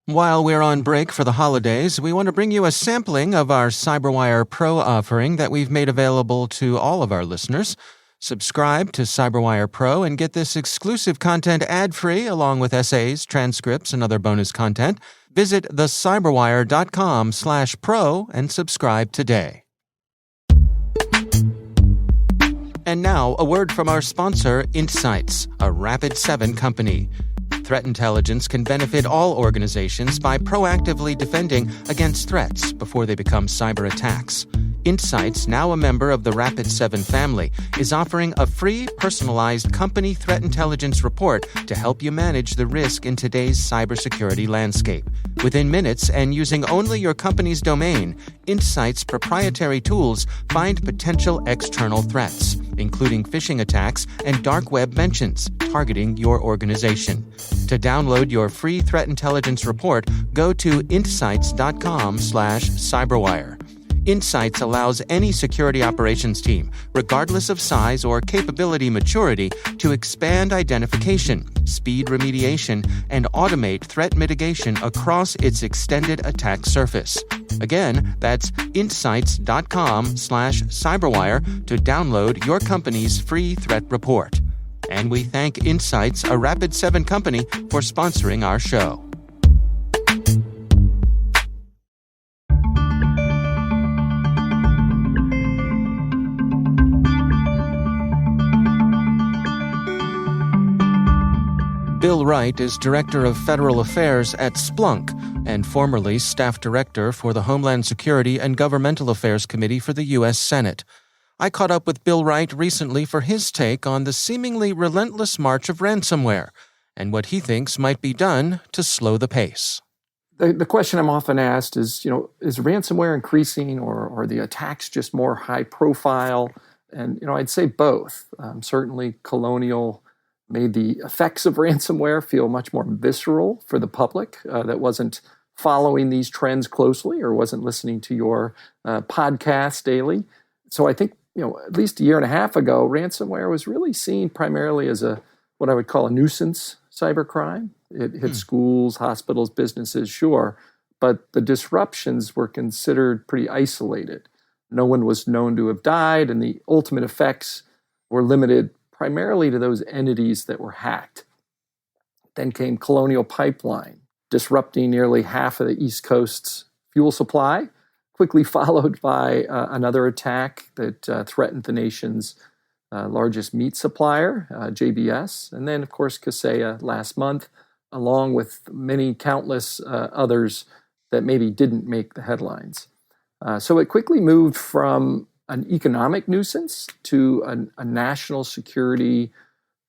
While we're on break for the holidays, we want to bring you a sampling of our CyberWire Pro offering that we've made available to all of our listeners. Subscribe to CyberWire Pro and get this exclusive content ad-free along with essays, transcripts, and other bonus content. Visit thecyberwire.com/pro and subscribe today. And now, a word from our sponsor, Insights, a Rapid7 company. Threat intelligence can benefit all organizations by proactively defending against threats before they become cyber attacks. Insights, now a member of the Rapid7 family, is offering a free, personalized company threat intelligence report to help you manage the risk in today's cybersecurity landscape. Within minutes and using only your company's domain, Insights' proprietary tools find potential external threats, including phishing attacks and dark web mentions targeting your organization. To download your free threat intelligence report, go to insights.com/cyberwire. Insights allows any security operations team, regardless of size or capability maturity, to expand identification, speed remediation, and automate threat mitigation across its extended attack surface. Again, that's insights.com/cyberwire to download your company's free threat report. And we thank Insights, a Rapid7 company, for sponsoring our show. Bill Wright is Director of Federal Affairs at Splunk and formerly Staff Director for the Homeland Security and Governmental Affairs Committee for the U.S. Senate. I caught up with Bill Wright recently for his take on the seemingly relentless march of ransomware and what he thinks might be done to slow the pace. The question I'm often asked is, is ransomware increasing or are the attacks just more high profile? And, I'd say both. Certainly Colonial made the effects of ransomware feel much more visceral for the public that wasn't following these trends closely or wasn't listening to your podcast daily. So I think, at least a year and a half ago, ransomware was really seen primarily as what I would call a nuisance cybercrime. It hit schools, hospitals, businesses, sure, but the disruptions were considered pretty isolated. No one was known to have died, and the ultimate effects were limited primarily to those entities that were hacked. Then came Colonial Pipeline, disrupting nearly half of the East Coast's fuel supply, quickly followed by another attack that threatened the nation's largest meat supplier, JBS, and then, of course, Kaseya last month, along with many countless others that maybe didn't make the headlines. So it quickly moved from an economic nuisance to a national security,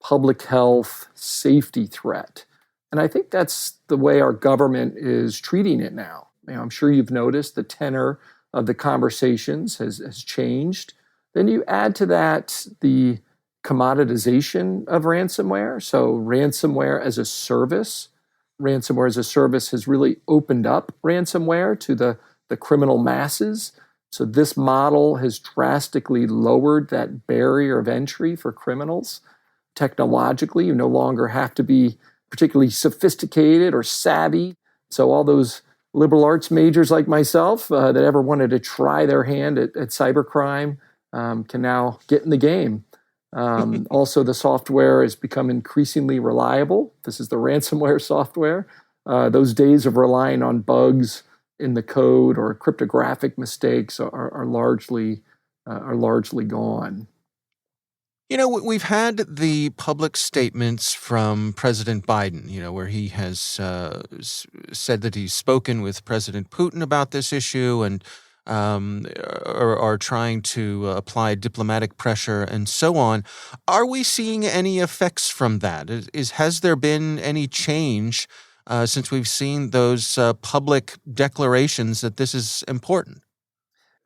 public health, safety threat. And I think that's the way our government is treating it now. I'm sure you've noticed the tenor of the conversations has changed. Then you add to that the commoditization of ransomware. So ransomware as a service. Ransomware as a service has really opened up ransomware to the criminal masses. So this model has drastically lowered that barrier of entry for criminals. Technologically, you no longer have to be particularly sophisticated or savvy. So all those liberal arts majors like myself that ever wanted to try their hand at cybercrime can now get in the game. Also, the software has become increasingly reliable. This is the ransomware software. Those days of relying on bugs in the code or cryptographic mistakes are largely gone. We've had the public statements from President Biden, where he has said that he's spoken with President Putin about this issue and are trying to apply diplomatic pressure and so on. Are we seeing any effects from that? Has there been any change since we've seen those public declarations that this is important?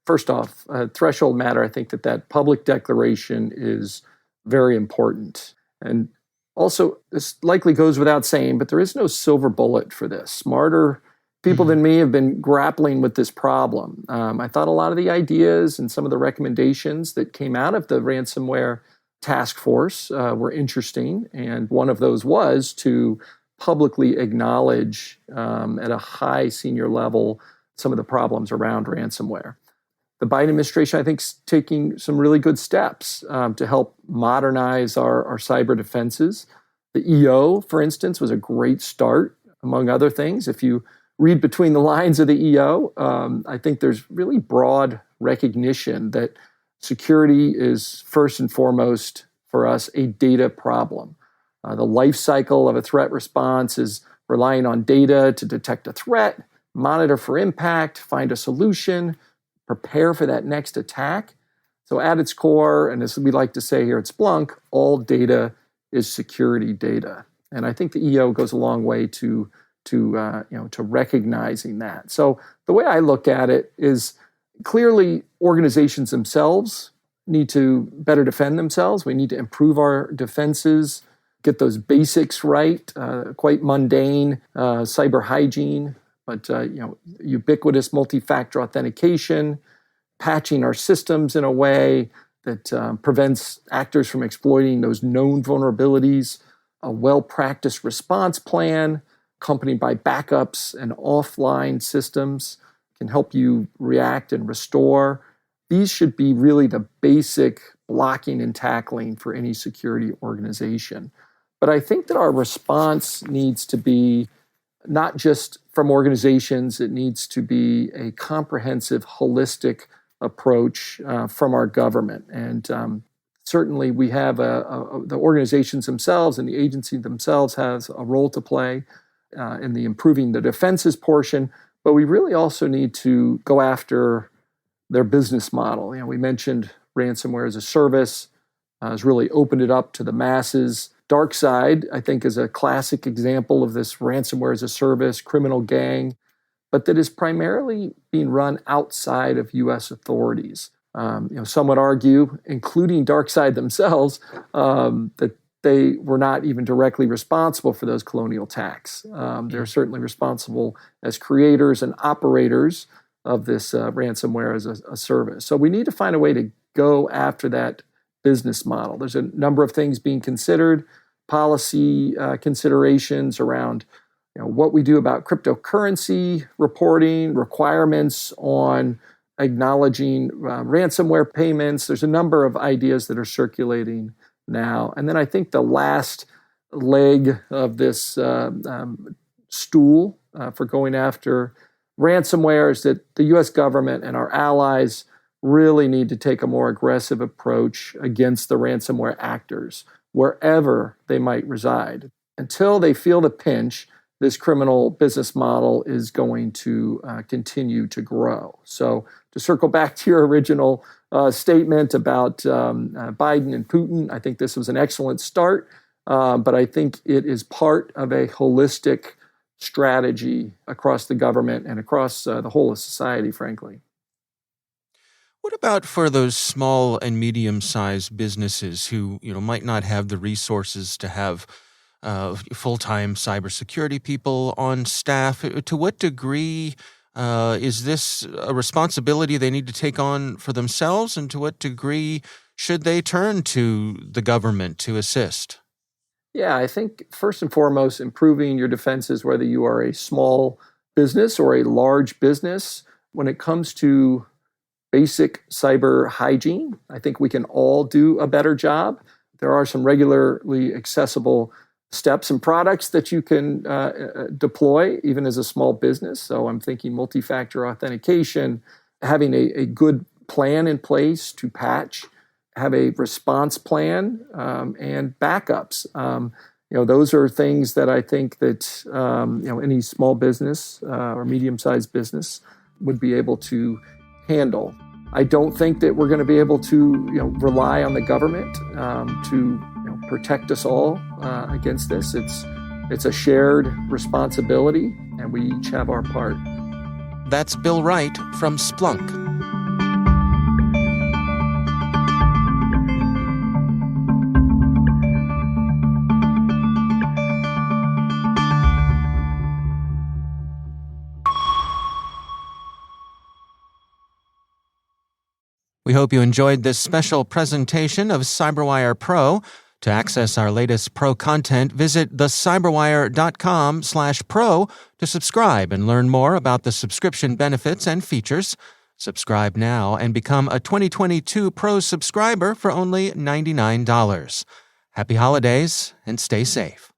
First off, threshold matter, I think that public declaration is very important. And also, this likely goes without saying, but there is no silver bullet for this. Smarter people than me have been grappling with this problem. I thought a lot of the ideas and some of the recommendations that came out of the ransomware task force were interesting. And one of those was to publicly acknowledge at a high senior level some of the problems around ransomware. The Biden administration, I think, is taking some really good steps to help modernize our cyber defenses. The EO, for instance, was a great start, among other things. If you read between the lines of the EO, I think there's really broad recognition that security is first and foremost for us a data problem. The life cycle of a threat response is relying on data to detect a threat, monitor for impact, find a solution, prepare for that next attack. So at its core, and as we like to say here at Splunk, all data is security data. And I think the EO goes a long way to recognizing that. So the way I look at it is clearly organizations themselves need to better defend themselves. We need to improve our defenses, get those basics right, quite mundane cyber hygiene, but ubiquitous multi-factor authentication, patching our systems in a way that prevents actors from exploiting those known vulnerabilities, a well-practiced response plan accompanied by backups and offline systems can help you react and restore. These should be really the basic blocking and tackling for any security organization. But I think that our response needs to be not just from organizations, it needs to be a comprehensive, holistic approach from our government. And certainly we have the organizations themselves and the agency themselves has a role to play in the improving the defenses portion, but we really also need to go after their business model. We mentioned ransomware as a service has really opened it up to the masses. DarkSide, I think, is a classic example of this ransomware as a service criminal gang, but that is primarily being run outside of U.S. authorities. Some would argue, including DarkSide themselves, that they were not even directly responsible for those colonial attacks. They're certainly responsible as creators and operators of this ransomware as a service. So we need to find a way to go after that business model. There's a number of things being considered, policy considerations around what we do about cryptocurrency reporting, requirements on acknowledging ransomware payments. There's a number of ideas that are circulating now. And then I think the last leg of this stool for going after ransomware is that the U.S. government and our allies really need to take a more aggressive approach against the ransomware actors, wherever they might reside. Until they feel the pinch, this criminal business model is going to continue to grow. So to circle back to your original statement about Biden and Putin, I think this was an excellent start, but I think it is part of a holistic strategy across the government and across the whole of society, frankly. What about for those small and medium-sized businesses who, might not have the resources to have full-time cybersecurity people on staff? To what degree is this a responsibility they need to take on for themselves, and to what degree should they turn to the government to assist? Yeah, I think first and foremost, improving your defenses, whether you are a small business or a large business, when it comes to basic cyber hygiene, I think we can all do a better job. There are some regularly accessible steps and products that you can deploy even as a small business. So I'm thinking multi-factor authentication, having a good plan in place to patch, have a response plan, and backups. Those are things that I think that any small business or medium-sized business would be able to handle. I don't think that we're going to be able to rely on the government to protect us all against this. It's a shared responsibility, and we each have our part. That's Bill Wright from Splunk. We hope you enjoyed this special presentation of CyberWire Pro. To access our latest pro content, visit thecyberwire.com/pro to subscribe and learn more about the subscription benefits and features. Subscribe now and become a 2022 Pro subscriber for only $99. Happy holidays and stay safe.